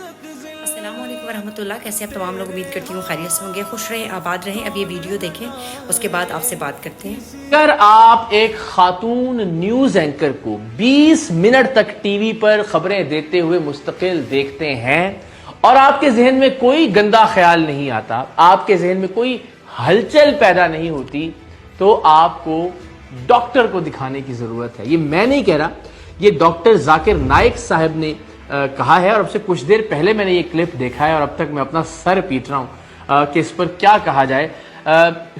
السلام علیکم ورحمۃ اللہ. کیسے آپ تمام لوگ؟ امید کرتی ہوں خیریت سے ہوں گے، خوش رہیں، آباد رہیں. اب یہ ویڈیو دیکھیں، اس کے بعد آپ سے بات کرتے ہیں. اگر آپ ایک خاتون نیوز اینکر کو 20 منٹ تک ٹی وی پر خبریں دیتے ہوئے مستقل دیکھتے ہیں اور آپ کے ذہن میں کوئی گندا خیال نہیں آتا، آپ کے ذہن میں کوئی ہلچل پیدا نہیں ہوتی، تو آپ کو ڈاکٹر کو دکھانے کی ضرورت ہے. یہ میں نہیں کہہ رہا، یہ ڈاکٹر ذاکر نائک صاحب نے کہا ہے، اور اب سے کچھ دیر پہلے میں نے یہ کلپ دیکھا ہے اور اب تک میں اپنا سر پیٹ رہا ہوں کہ اس پر کیا کہا جائے.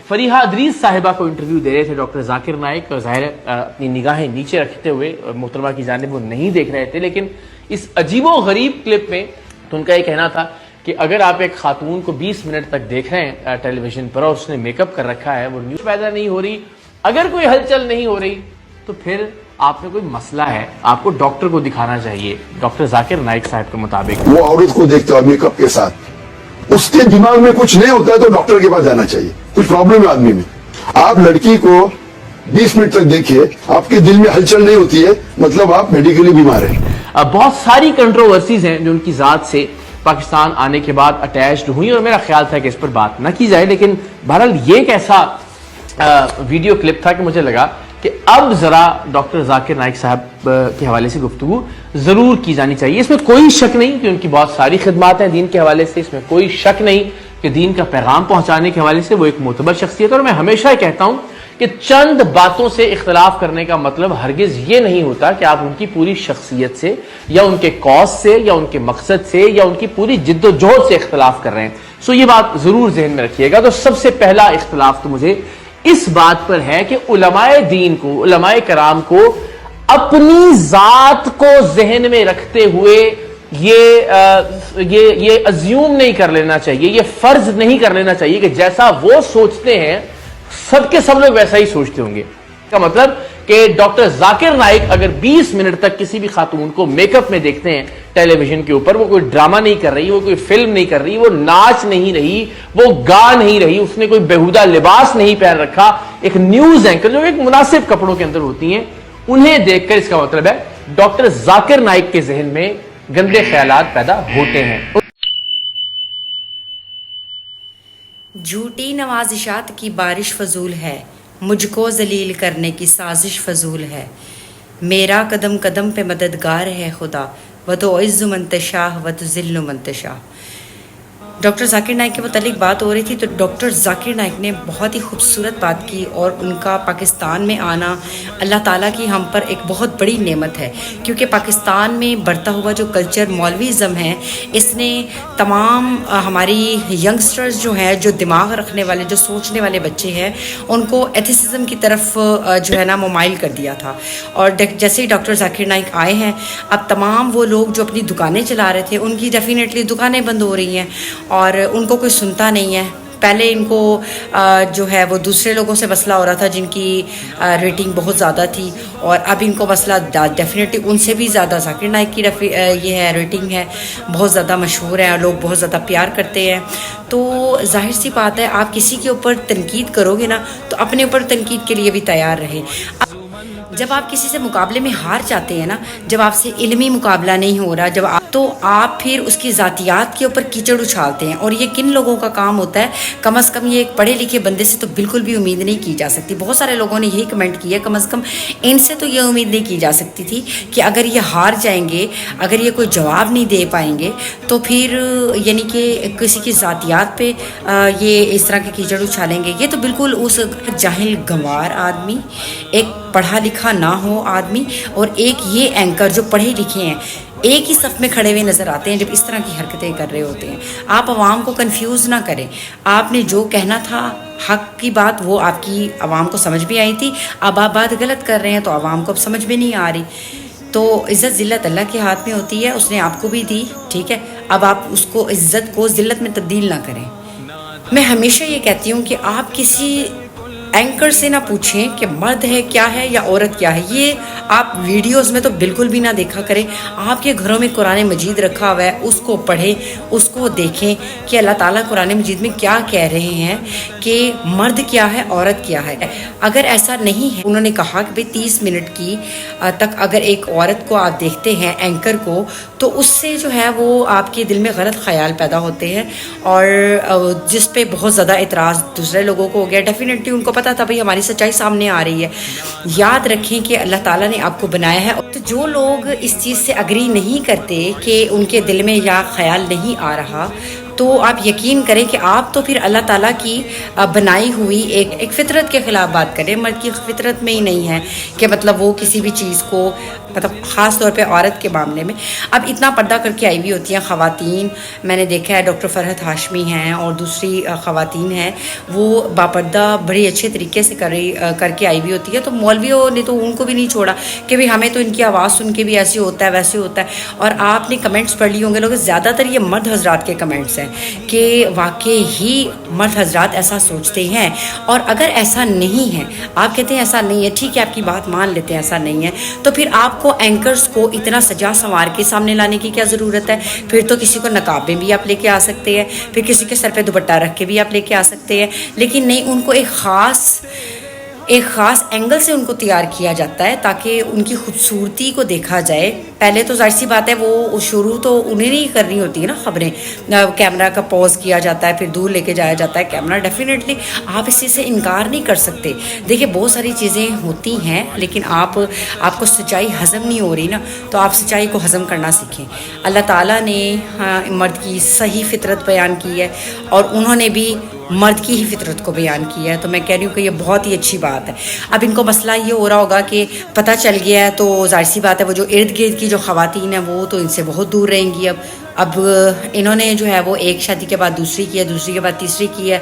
فریحہ ادریس صاحبہ کو انٹرویو دے رہے تھے ڈاکٹر ذاکر نائک، اور ظاہر اپنی نگاہیں نیچے رکھتے ہوئے محترمہ کی جانب وہ نہیں دیکھ رہے تھے، لیکن اس عجیب و غریب کلپ میں تو ان کا یہ کہنا تھا کہ اگر آپ ایک خاتون کو 20 منٹ تک دیکھ رہے ہیں ٹیلی ویژن پر اور اس نے میک اپ کر رکھا ہے، وہ نیوز پیدا نہیں ہو رہی، اگر کوئی ہلچل نہیں ہو رہی، تو پھر آپ میں کوئی مسئلہ ہے، آپ کو ڈاکٹر کو دکھانا چاہیے. ڈاکٹر ذاکر نائک صاحب کے مطابق وہ عورت کو دیکھتا ہے میک اپ کے ساتھ، اس کے دماغ میں کچھ نہیں ہوتا ہے تو ڈاکٹر کے پاس جانا چاہیے. کچھ پرابلم ہے آدمی میں. آپ لڑکی کو 20 منٹ تک دیکھیے، آپ کے دل میں ہلچل نہیں ہوتی ہے، مطلب آپ میڈیکلی بیمار ہیں. بہت ساری کنٹروورسیز ہیں جو ان کی ذات سے پاکستان آنے کے بعد اٹیچڈ ہوئی، اور میرا خیال تھا کہ اس پر بات نہ کی جائے، لیکن بہرحال یہ ایک ایسا ویڈیو کلپ تھا کہ مجھے لگا کہ اب ذرا ڈاکٹر ذاکر نائک صاحب کے حوالے سے گفتگو ضرور کی جانی چاہیے. اس میں کوئی شک نہیں کہ ان کی بہت ساری خدمات ہیں دین کے حوالے سے، اس میں کوئی شک نہیں کہ دین کا پیغام پہنچانے کے حوالے سے وہ ایک معتبر شخصیت ہے. اور میں ہمیشہ کہتا ہوں کہ چند باتوں سے اختلاف کرنے کا مطلب ہرگز یہ نہیں ہوتا کہ آپ ان کی پوری شخصیت سے یا ان کے کاز سے یا ان کے مقصد سے یا ان کی پوری جد و جہد سے اختلاف کر رہے ہیں. سو یہ بات ضرور ذہن میں رکھیے گا. تو سب سے پہلا اختلاف تو مجھے اس بات پر ہے کہ علماء دین کو، علماء کرام کو اپنی ذات کو ذہن میں رکھتے ہوئے یہ ازیوم نہیں کر لینا چاہیے، یہ فرض نہیں کر لینا چاہیے کہ جیسا وہ سوچتے ہیں سب کے سب لوگ ویسا ہی سوچتے ہوں گے. کا مطلب کہ ڈاکٹر ذاکر نائک اگر 20 منٹ تک کسی بھی خاتون کو میک اپ میں دیکھتے ہیں ٹیلی ویژن کے اوپر، وہ کوئی ڈرامہ نہیں کر رہی، وہ کوئی فلم نہیں کر رہی، وہ ناچ نہیں رہی، وہ گا نہیں رہی، اس نے کوئی بیہودہ لباس نہیں پہن رکھا، ایک نیوز اینکر جو ایک مناسب کپڑوں کے اندر ہوتی ہیں، انہیں دیکھ کر اس کا مطلب ہے ڈاکٹر ذاکر نائک کے ذہن میں گندے خیالات پیدا ہوتے ہیں. جھوٹی نوازشات کی بارش فضول ہے، مجھ کو ذلیل کرنے کی سازش فضول ہے. میرا قدم قدم پہ مددگار ہے خدا، و تو عز من تشاء و تذل من تشاء. ڈاکٹر ذاکر نائک کے متعلق بات ہو رہی تھی، تو ڈاکٹر ذاکر نائک نے بہت ہی خوبصورت بات کی، اور ان کا پاکستان میں آنا اللہ تعالیٰ کی ہم پر ایک بہت بڑی نعمت ہے، کیونکہ پاکستان میں بڑھتا ہوا جو کلچر مولویزم ہے، اس نے تمام ہماری ینگسٹرز جو ہیں، جو دماغ رکھنے والے، جو سوچنے والے بچے ہیں، ان کو ایتھیسزم کی طرف جو ہے نا ممائل کر دیا تھا. اور جیسے ہی ڈاکٹر ذاکر نائک آئے ہیں، اب تمام وہ لوگ جو اپنی دکانیں چلا رہے تھے، ان کی ڈیفینیٹلی دکانیں بند ہو رہی ہیں، اور ان کو کوئی سنتا نہیں ہے. پہلے ان کو جو ہے وہ دوسرے لوگوں سے مسئلہ ہو رہا تھا جن کی ریٹنگ بہت زیادہ تھی، اور اب ان کو مسئلہ ڈیفینیٹلی ان سے بھی زیادہ ذاکر نائک کی یہ ہے ریٹنگ ہے، بہت زیادہ مشہور ہے اور لوگ بہت زیادہ پیار کرتے ہیں. تو ظاہر سی بات ہے، آپ کسی کے اوپر تنقید کرو گے نا، تو اپنے اوپر تنقید کے لیے بھی تیار رہیں. جب آپ کسی سے مقابلے میں ہار جاتے ہیں نا، جب آپ سے علمی مقابلہ نہیں ہو رہا، تو آپ پھر اس کی ذاتیات کے اوپر کیچڑ اچھالتے ہیں. اور یہ کن لوگوں کا کام ہوتا ہے؟ کم از کم یہ ایک پڑھے لکھے بندے سے تو بالکل بھی امید نہیں کی جا سکتی. بہت سارے لوگوں نے یہی کمنٹ کیا، کم از کم ان سے تو یہ امید نہیں کی جا سکتی تھی کہ اگر یہ ہار جائیں گے، اگر یہ کوئی جواب نہیں دے پائیں گے، تو پھر یعنی کہ کسی کی ذاتیات پہ یہ اس طرح کے کیچڑ اچھالیں گے. یہ تو بالکل اس جاہل گنوار آدمی، ایک پڑھا لکھا نہ ہو آدمی، اور ایک یہ اینکر جو پڑھے لکھے ہیں، ایک ہی صف میں کھڑے ہوئے نظر آتے ہیں جب اس طرح کی حرکتیں کر رہے ہوتے ہیں. آپ عوام کو کنفیوز نہ کریں. آپ نے جو کہنا تھا حق کی بات، وہ آپ کی عوام کو سمجھ بھی آئی تھی. اب آپ بات غلط کر رہے ہیں تو عوام کو اب سمجھ میں نہیں آ رہی. تو عزت ذلت اللہ کے ہاتھ میں ہوتی ہے، اس نے آپ کو بھی دی، ٹھیک ہے. اب آپ اس کو عزت کو ذلت میں تبدیل نہ کریں. میں ہمیشہ یہ کہتی ہوں کہ آپ کسی اینکر سے نہ پوچھیں کہ مرد ہے کیا ہے یا عورت کیا ہے. یہ آپ ویڈیوز میں تو بالکل بھی نہ دیکھا کریں. آپ کے گھروں میں قرآن مجید رکھا ہوا ہے, اس کو پڑھیں, اس کو دیکھیں کہ اللہ تعالیٰ قرآن مجید میں کیا کہہ رہے ہیں کہ مرد کیا ہے, عورت کیا ہے. اگر ایسا نہیں ہے, انہوں نے کہا کہ 30 منٹ کی تک اگر ایک عورت کو آپ دیکھتے ہیں اینکر کو, تو اس سے جو ہے وہ آپ کے دل میں غلط خیال پیدا ہوتے ہیں, اور جس پہ بہت زیادہ اعتراض دوسرے لوگوں کو ہو گیا. ڈیفینیٹلی ان کو پتا تھا بھائی ہماری سچائی سامنے آ رہی ہے. یاد رکھیں کہ اللہ تعالیٰ نے آپ کو بنایا ہے. تو جو لوگ اس چیز سے اگری نہیں کرتے کہ ان کے دل میں یا خیال نہیں آ رہا, تو آپ یقین کریں کہ آپ تو پھر اللہ تعالیٰ کی بنائی ہوئی ایک فطرت کے خلاف بات کریں. مرد کی فطرت میں ہی نہیں ہے کہ مطلب وہ کسی بھی چیز کو, مطلب خاص طور پہ عورت کے معاملے میں اب اتنا پردہ کر کے آئی ہوئی ہوتی ہیں خواتین. میں نے دیکھا ہے ڈاکٹر فرحت ہاشمی ہیں اور دوسری خواتین ہیں, وہ باپردہ بڑے اچھے طریقے سے کر کے آئی ہوئی ہوتی ہے. تو مولویوں نے تو ان کو بھی نہیں چھوڑا کہ بھئی ہمیں تو ان کی آواز سن کے بھی ایسے ہوتا ہے ویسے ہوتا ہے. اور آپ نے کمنٹس پڑھ لی ہوں گے لوگ, زیادہ تر یہ مرد حضرات کے کمنٹس ہیں کہ واقعی ہی مرد حضرات ایسا سوچتے ہیں. اور اگر ایسا نہیں ہے, آپ کہتے ہیں ایسا نہیں ہے, ٹھیک ہے آپ کی بات مان لیتے ہیں ایسا نہیں ہے, تو پھر آپ کو اینکرز کو اتنا سجا سنوار کے سامنے لانے کی کیا ضرورت ہے؟ پھر تو کسی کو نقاب میں بھی آپ لے کے آ سکتے ہیں, پھر کسی کے سر پہ دوپٹہ رکھ کے بھی آپ لے کے آ سکتے ہیں, لیکن نہیں, ان کو ایک خاص اینگل سے ان کو تیار کیا جاتا ہے تاکہ ان کی خوبصورتی کو دیکھا جائے. پہلے تو ظاہر سی بات ہے وہ شروع تو انہیں نہیں کرنی ہوتی ہے نا خبریں, کیمرہ کا پوز کیا جاتا ہے, پھر دور لے کے جایا جاتا ہے کیمرہ. ڈیفینیٹلی آپ اس چیز سے انکار نہیں کر سکتے. دیکھیں بہت ساری چیزیں ہوتی ہیں, لیکن آپ کو سچائی ہضم نہیں ہو رہی نا, تو آپ سچائی کو ہضم کرنا سیکھیں. اللہ تعالیٰ نے مرد کی صحیح فطرت بیان کی ہے, اور انہوں نے بھی مرد کی ہی فطرت کو بیان کیا ہے. تو میں کہہ رہی ہوں کہ یہ بہت ہی اچھی بات ہے. اب ان کو مسئلہ یہ ہو رہا ہوگا کہ پتہ چل گیا ہے, تو ظاہر سی بات ہے وہ جو ارد گرد کی جو خواتین ہیں وہ تو ان سے بہت دور رہیں گی. اب انہوں نے جو ہے وہ ایک شادی کے بعد دوسری کی ہے, دوسری کے بعد تیسری کی ہے.